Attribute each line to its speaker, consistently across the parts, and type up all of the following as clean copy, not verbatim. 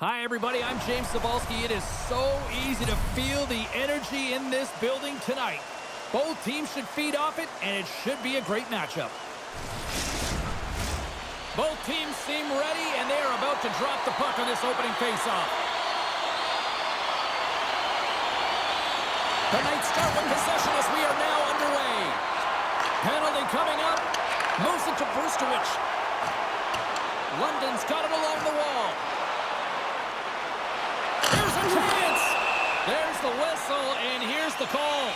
Speaker 1: Hi, everybody. I'm James Cebulski. It is so easy to feel the energy in this building tonight. Both teams should feed off it, and it should be a great matchup. Both teams seem ready, and they are about to drop the puck on this opening faceoff. The Knights start with possession as we are now underway. Penalty coming up. Moves it to Brustowicz. London's got it along the wall. Here's a chance. There's the whistle, and here's the call.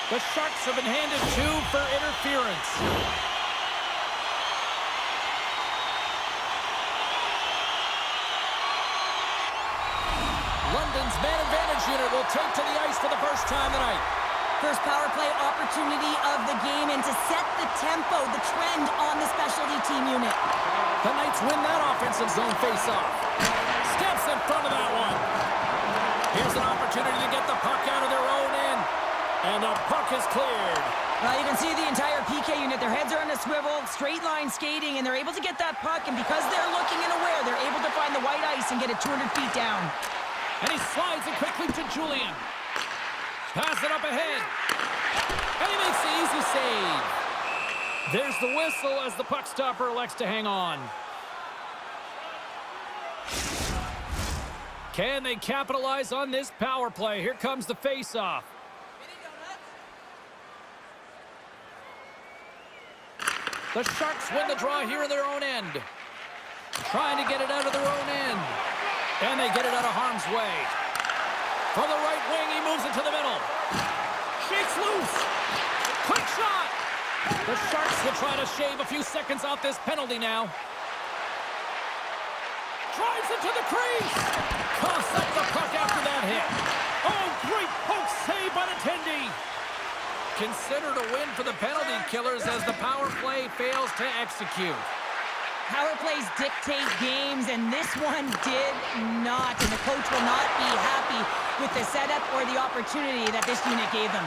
Speaker 1: The Sharks have been handed two for interference. London's man advantage unit will take to the ice for the first time tonight.
Speaker 2: First power play opportunity of the game, and to set the tempo, the trend on the specialty team unit.
Speaker 1: The Knights win that offensive zone faceoff. Steps in front of that one. Here's an opportunity to get the puck out of their own end. And the puck is cleared.
Speaker 2: Well, you can see the entire PK unit. Their heads are on a swivel, straight line skating, and they're able to get that puck. And because they're looking and aware, they're able to find the white ice and get it 200 feet down.
Speaker 1: And he slides it quickly to Julian. Pass it up ahead. And he makes the easy save. There's the whistle as the puck stopper elects to hang on. Can they capitalize on this power play? Here comes the face-off. The Sharks win the draw here in their own end. Trying to get it out of their own end. And they get it out of harm's way. For the right wing, he moves it to the middle. Shakes loose. Quick shot. The Sharks will try to shave a few seconds off this penalty now. Drives it to the crease. Coughs up the puck after that hit. Oh, great poke save by the Tendy. Considered a win for the penalty killers as the power play fails to execute.
Speaker 2: Power plays dictate games, and this one did not. And the coach will not be happy with the setup or the opportunity that this unit gave them.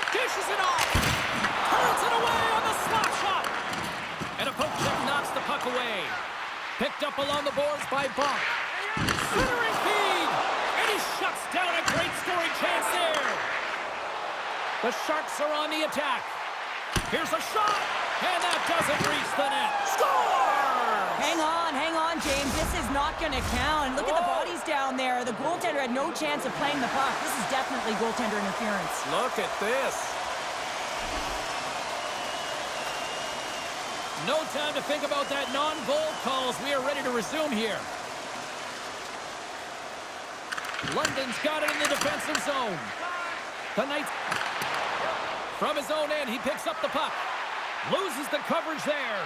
Speaker 1: Dishes it off. Turns it away on the slap shot. And a poke check knocks the puck away. Picked up along the boards by Bonk. Centering feed. And he shuts down a great scoring chance there. The Sharks are on the attack. Here's a shot. And that doesn't reach the net. Score!
Speaker 2: Hang on, James. This is not going to count. Look at the bodies down there. The goaltender had no chance of playing the puck. This is definitely goaltender interference.
Speaker 1: Look at this. No time to think about that non-goal calls. We are ready to resume here. London's got it in the defensive zone. The Knights, from his own end, he picks up the puck. Loses the coverage there.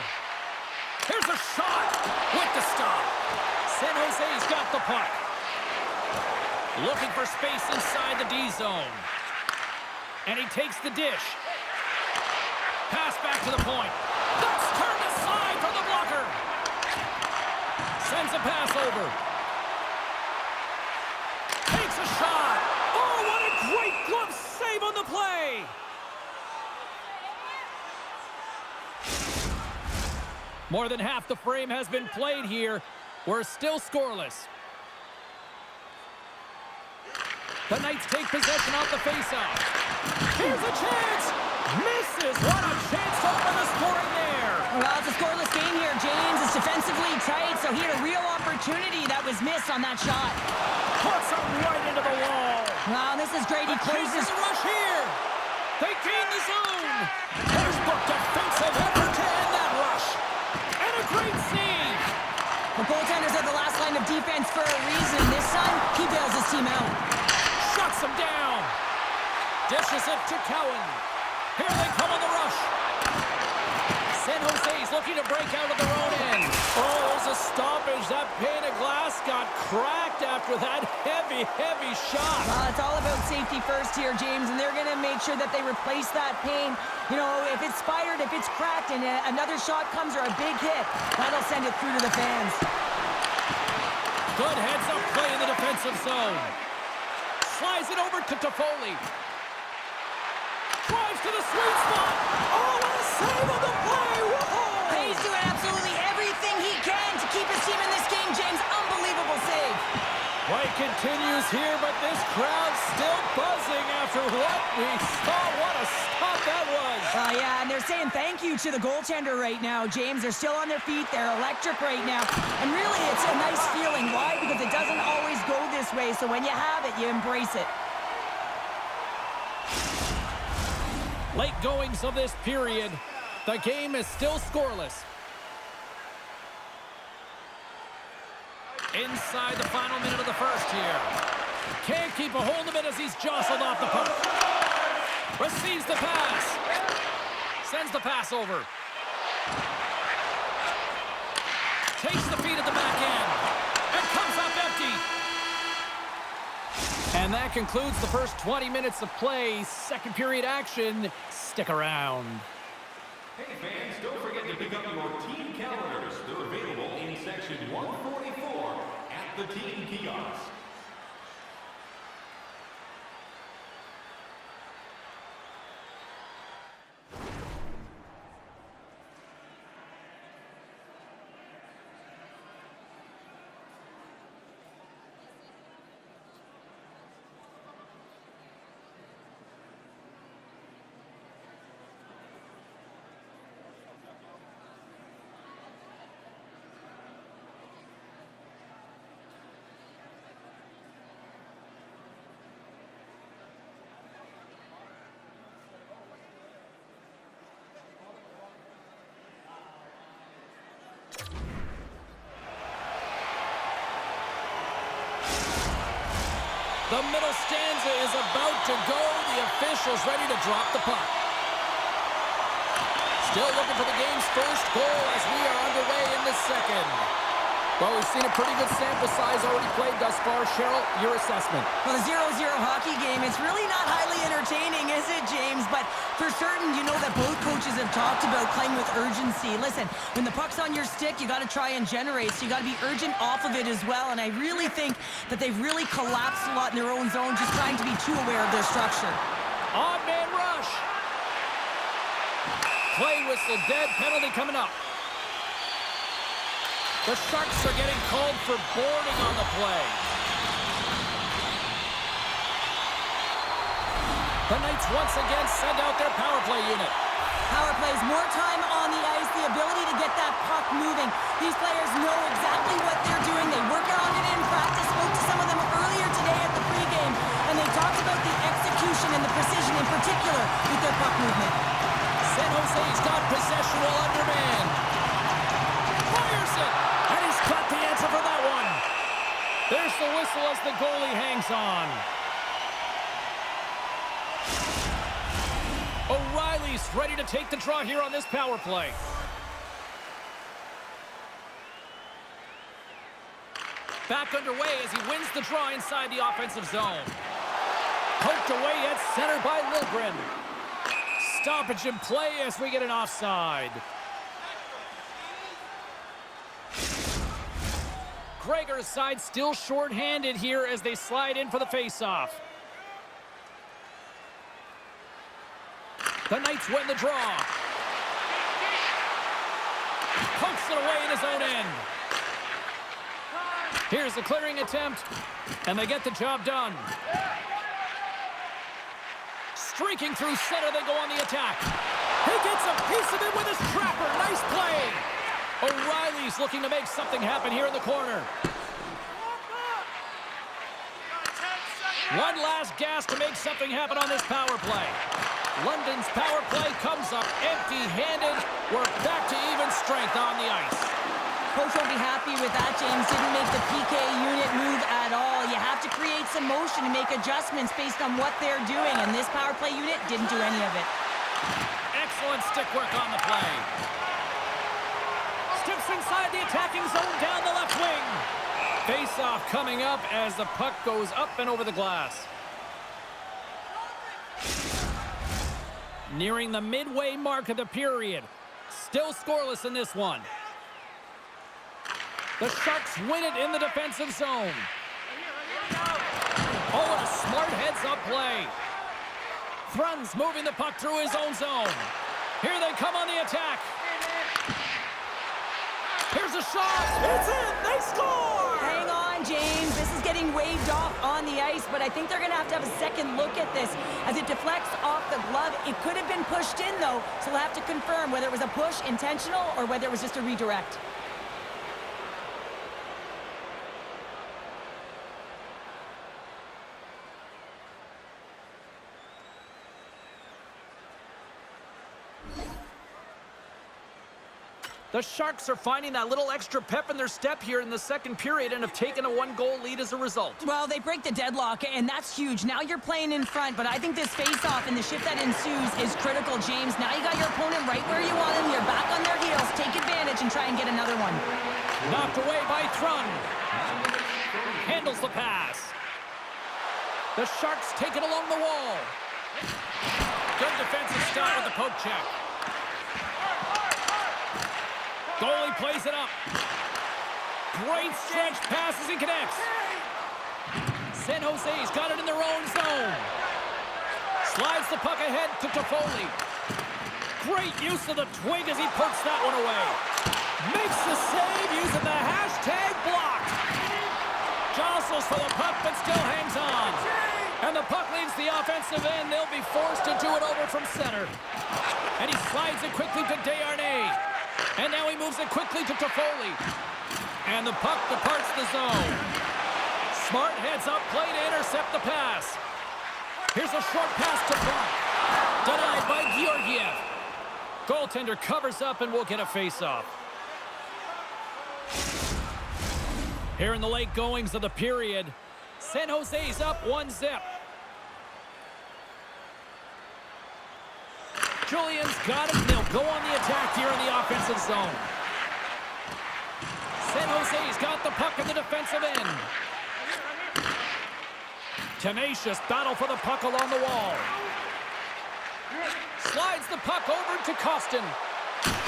Speaker 1: Here's a shot with the stop. San Jose's got the puck. Looking for space inside the D zone. And he takes the dish. Pass back to the point. That's turned aside from the blocker. Sends a pass over. Takes a shot. Oh, what a great glove save on the play. More than half the frame has been played here. We're still scoreless. The Knights take possession off the faceoff. Here's a chance. Misses. What a chance to open the scoring there.
Speaker 2: Well, it's a scoreless game here, James. It's defensively tight, so he had a real opportunity that was missed on that shot.
Speaker 1: Puts him right into the wall.
Speaker 2: Wow, this is great. He closes.
Speaker 1: The rush here. They gain the zone. There's the defensive effort to end that rush. And a great save.
Speaker 2: The goaltenders are the last line of defense for a reason. This time, he bails his team out.
Speaker 1: Shuts him down. Dishes it to Cowan. Here they come on the rush. San Jose's looking to break out of their own end. Oh, there's a stoppage. That pane of glass got cracked after that heavy shot.
Speaker 2: Well, it's all about safety first here, James, and they're going to make sure that they replace that pane. You know, if it's spidered, if it's cracked, and another shot comes or a big hit, that'll send it through to the fans.
Speaker 1: Good heads-up play in the defensive zone. Slides it over to Toffoli. Drives to the sweet spot. Oh, what a save on the play. Whoa!
Speaker 2: He's doing absolutely everything he can to keep his team in this game, James. Unbelievable save.
Speaker 1: Play continues here, but this crowd's still buzzing after what we saw. What a stop that was.
Speaker 2: Yeah, and they're saying thank you to the goaltender right now, James. They're still on their feet. They're electric right now. And really, it's a nice feeling. Why? Because it doesn't always go this way. So when you have it, you embrace it.
Speaker 1: Late goings of this period. The game is still scoreless. Inside the final minute of the first here. Can't keep a hold of it as he's jostled off the puck. Receives the pass. Sends the pass over. Takes the feed at the back end. And comes up empty. And that concludes the first 20 minutes of play. Second period action. Stick around.
Speaker 3: Hey fans, don't forget to pick up your team calendars. They're available in section 144 at the team kiosk.
Speaker 1: The middle stanza is about to go. The officials ready to drop the puck. Still looking for the game's first goal as we are underway in the second. Well, we've seen a pretty good sample size already played thus far. Cheryl, your assessment.
Speaker 2: Well, the 0-0 hockey game, it's really not highly entertaining, is it, James? But for certain, you know that both coaches have talked about playing with urgency. Listen, when the puck's on your stick, you got to try and generate, so you got to be urgent off of it as well. And I really think that they've really collapsed a lot in their own zone, just trying to be too aware of their structure.
Speaker 1: On man rush. Play whistle dead. Penalty coming up. The Sharks are getting called for boarding on the play. The Knights once again send out their power play unit.
Speaker 2: Power plays, more time on the ice, the ability to get that puck moving. These players know exactly what they're doing. They work on it in practice. Spoke to some of them earlier today at the pregame, and they talked about the execution and the precision in particular with their puck movement.
Speaker 1: San Jose's got possession while undermanned. Fires it! And he's got the answer for that one. There's the whistle as the goalie hangs on. O'Reilly's ready to take the draw here on this power play. Back underway as he wins the draw inside the offensive zone. Poked away at center by Liljegren. Stoppage in play as we get an offside. Gregor's side still short-handed here as they slide in for the face-off. The Knights win the draw. Pokes it away in his own end. Here's the clearing attempt, and they get the job done. Streaking through center, they go on the attack. He gets a piece of it with his trapper. Nice play. O'Reilly's looking to make something happen here in the corner. One last gas to make something happen on this power play. London's power play comes up empty-handed. We're back to even strength on the ice.
Speaker 2: Coach won't be happy with that, James. Didn't make the PK unit move at all. You have to create some motion and make adjustments based on what they're doing, and this power play unit didn't do any of it.
Speaker 1: Excellent stick work on the play. Steps inside the attacking zone down the left wing. Face-off coming up as the puck goes up and over the glass. Nearing the midway mark of the period. Still scoreless in this one. The Sharks win it in the defensive zone. Oh, and a smart heads-up play. Thrun's moving the puck through his own zone. Here they come on the attack. Here's a shot. It's in. They score.
Speaker 2: Hang on, James. This is getting waved off on the ice, but I think they're going to have a second look at this as it deflects off the glove. It could have been pushed in, though, so we'll have to confirm whether it was a push intentional or whether it was just a redirect.
Speaker 1: The Sharks are finding that little extra pep in their step here in the second period and have taken a one-goal lead as a result.
Speaker 2: Well, they break the deadlock, and that's huge. Now you're playing in front, but I think this face-off and the shift that ensues is critical, James. Now you got your opponent right where you want them. You're back on their heels. Take advantage and try and get another one.
Speaker 1: Knocked away by Thrun. Handles the pass. The Sharks take it along the wall. Good defensive stop with the poke check. Goalie plays it up. Great stretch passes and connects. San Jose's got it in their own zone. Slides the puck ahead to Toffoli. Great use of the twig as he pokes that one away. Makes the save using the hashtag blocked. Jostles for the puck but still hangs on. And the puck leaves the offensive end. They'll be forced to do it over from center. And he slides it quickly to Desharnais. And now he moves it quickly to Toffoli. And the puck departs the zone. Smart heads up play to intercept the pass. Here's a short pass to Brock. Denied by Georgiev. Goaltender covers up and will get a face-off. Here in the late goings of the period, San Jose's up 1-0. Julian's got it, and they'll go on the attack here in the offensive zone. San Jose's got the puck in the defensive end. Tenacious battle for the puck along the wall. Slides the puck over to Costin.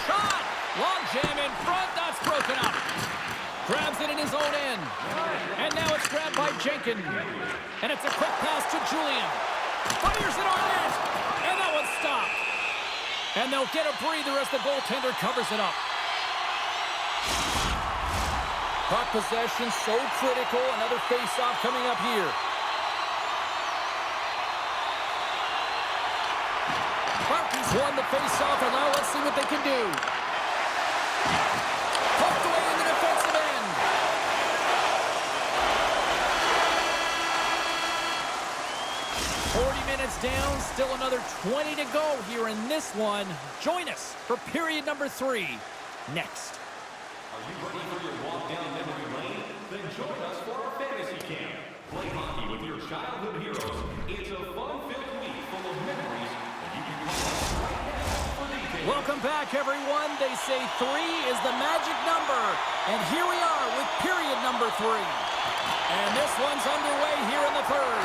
Speaker 1: Shot! Long jam in front, that's broken up. Grabs it in his own end. And now it's grabbed by Jenkins. And it's a quick pass to Julian. Fires it on net. And that one's stopped. And they'll get a breather as the goaltender covers it up. Puck possession so critical. Another face-off coming up here. Barkey's won the face-off, and now let's see what they can do. Poked away in the defensive end. Down, still another 20 to go here in this one. Join us for period number 3 next.
Speaker 3: Are you ready for your walk down memory lane? Then join us for our fantasy camp. Play hockey with your childhood heroes. It's a fun-filled week full of memories, and you can call us right now for details.
Speaker 1: Welcome back, everyone. They say 3 is the magic number, and here we are with period number 3. And this one's underway here in the third.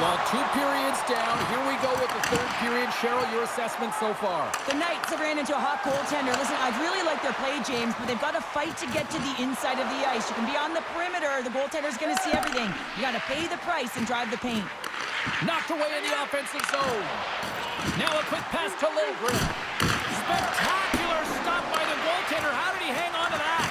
Speaker 1: Well, 2 periods down. Here we go with the third period. Cheryl, your assessment so far?
Speaker 2: The Knights have ran into a hot goaltender. Listen, I really like their play, James, but they've got to fight to get to the inside of the ice. You can be on the perimeter. The goaltender's going to see everything. You got to pay the price and drive the paint.
Speaker 1: Knocked away in the offensive zone. Now a quick pass to Logren. Spectacular stop by the goaltender. How did he hang on to that?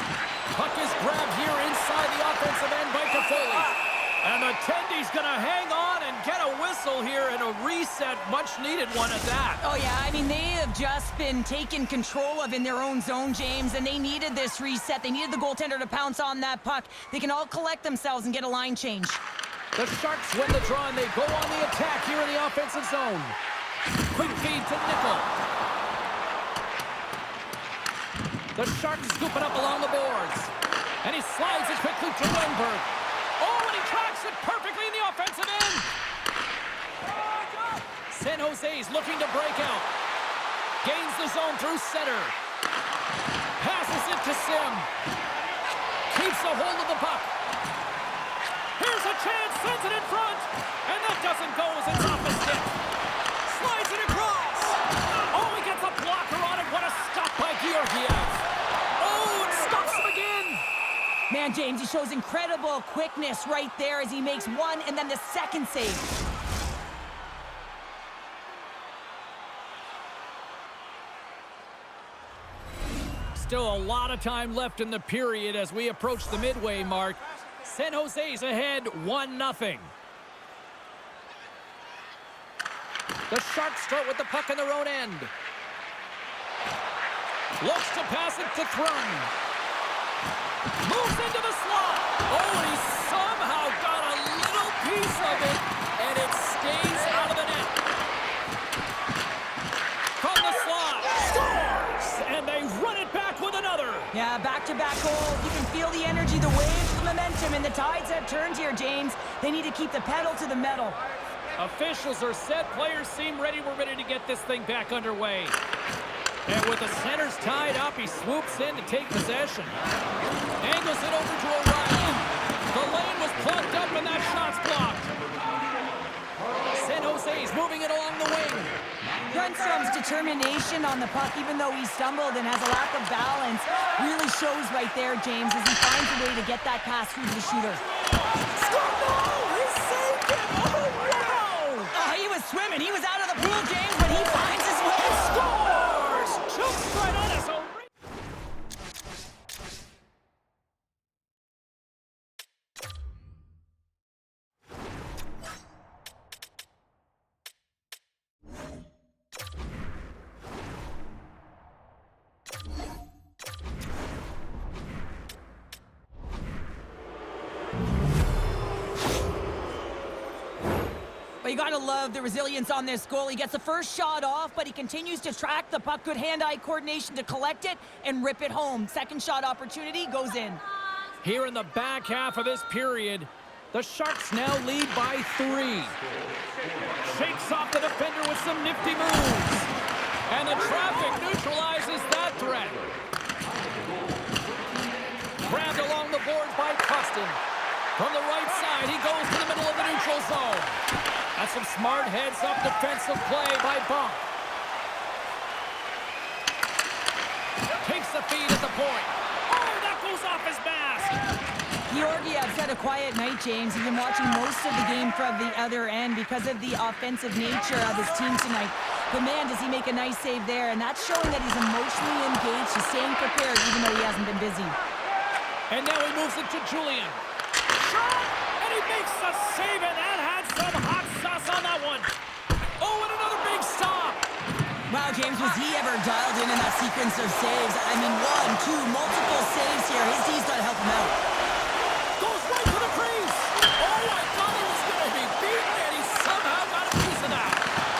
Speaker 1: Puck is grabbed here inside the offensive end by Toffoli. And the Tendy's going to hang on and get a whistle here and a reset, much-needed one at that.
Speaker 2: Oh, yeah, I mean, they have just been taken control of in their own zone, James, and they needed this reset. They needed the goaltender to pounce on that puck. They can all collect themselves and get a line change.
Speaker 1: The Sharks win the draw, and they go on the attack here in the offensive zone. Quick feed to Nickel. The Sharks scoop it up along the boards. And he slides it quickly to Lundberg. Oh, and he tracks it perfectly in the offensive end. San Jose's looking to break out. Gains the zone through center. Passes it to Sim. Keeps a hold of the puck. Here's a chance, sends it in front. And that doesn't go as it's off the stick. Slides it across. Oh, he gets a blocker on it. What a stop by Georgiev. Oh, it stops him again.
Speaker 2: Man, James, he shows incredible quickness right there as he makes one and then the second save.
Speaker 1: still a lot of time left in the period as we approach the midway mark. San Jose's ahead 1-0. The Sharks start with the puck in their own end. Looks to pass it to Thrun. Moves into the slot. Oh, he somehow got a little piece of it, and it stays out of the net. From the slot, scores! And they run it back with another.
Speaker 2: Yeah, back-to-back goal. You can feel the energy, the waves, the momentum, and the tides have turned here, James. They need to keep the pedal to the metal.
Speaker 1: Officials are set. Players seem ready. We're ready to get this thing back underway. And with the centers tied up, he swoops in to take possession. Angles it over to O'Reilly. The lane was plugged up and that shot's blocked. San Jose's moving it along the wing.
Speaker 2: Grunstrom's determination on the puck, even though he stumbled and has a lack of balance, really shows right there, James, as he finds a way to get that pass through to the shooter.
Speaker 1: Score! No! He saved it! Oh, wow!
Speaker 2: He was swimming. He was out of the pool, James, but he finds his way.
Speaker 1: Scores! Chokes right on his own.
Speaker 2: But you gotta love the resilience on this goal. He gets the first shot off, but he continues to track the puck. Good hand-eye coordination to collect it and rip it home. Second shot opportunity goes in.
Speaker 1: Here in the back half of this period, the Sharks now lead by 3. Shakes off the defender with some nifty moves. And the traffic neutralizes that threat. Grabbed along the boards by Custon. From the right side, he goes to the middle of the neutral zone. That's some smart heads-up defensive play by Bump. Takes the feed at the point. Oh, that goes off his mask.
Speaker 2: Georgiev's had a quiet night, James. He's been watching most of the game from the other end because of the offensive nature of his team tonight. But man, does he make a nice save there, and that's showing that he's emotionally engaged. He's staying prepared even though he hasn't been busy.
Speaker 1: And now he moves it to Julian. Shot! And he makes the save, and that had some hot sauce on that one. Oh, and another big stop.
Speaker 2: Wow, James, was he ever dialed in that sequence of saves? I mean, 1, 2, multiple saves here. His D's got to help him out.
Speaker 1: Goes right to the crease. Oh, I thought he was going to be beaten, and he somehow got a piece of that.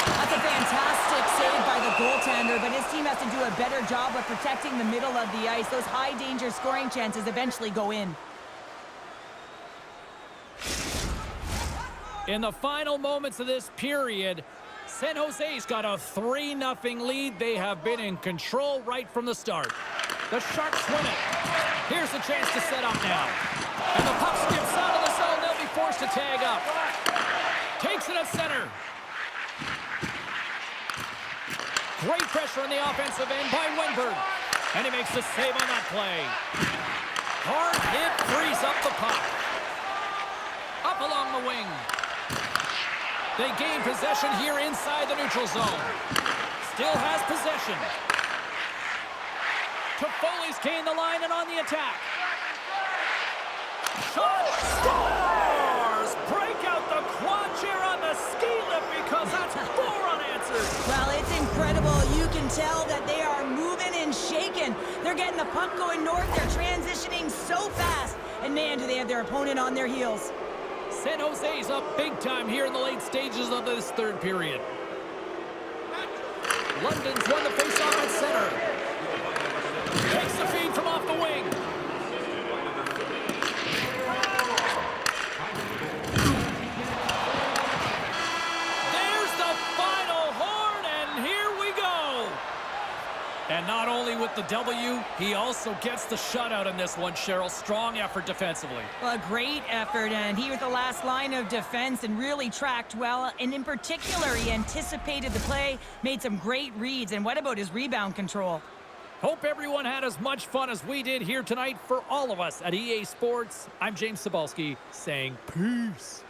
Speaker 2: That's a fantastic save by the goaltender, but his team has to do a better job of protecting the middle of the ice. Those high-danger scoring chances eventually go in.
Speaker 1: In the final moments of this period, San Jose's got a 3-0 lead. They have been in control right from the start. The Sharks win it. Here's the chance to set up now. And the puck skips out of the zone. They'll be forced to tag up. Takes it at center. Great pressure on the offensive end by Wenberg. And he makes the save on that play. Hard hit frees up the puck. Up along the wing. They gain possession here inside the neutral zone. Still has possession. Toffoli's gained the line and on the attack. Shot! Scores! Break out the quad chair on the ski lift because that's 4 unanswered.
Speaker 2: Well, it's incredible. You can tell that they are moving and shaking. They're getting the puck going north. They're transitioning so fast. And man, do they have their opponent on their heels.
Speaker 1: San Jose's up big time here in the late stages of this third period. London's won the faceoff at center. Takes the feed from off the wing. There's the final horn, and here we go. And not only with the W, he also gets the shutout in this one, Cheryl. Strong effort defensively.
Speaker 2: Well, a great effort, and he was the last line of defense and really tracked well. And in particular, he anticipated the play, made some great reads. And what about his rebound control?
Speaker 1: Hope everyone had as much fun as we did here tonight. For all of us at EA Sports, I'm James Cebulski saying peace.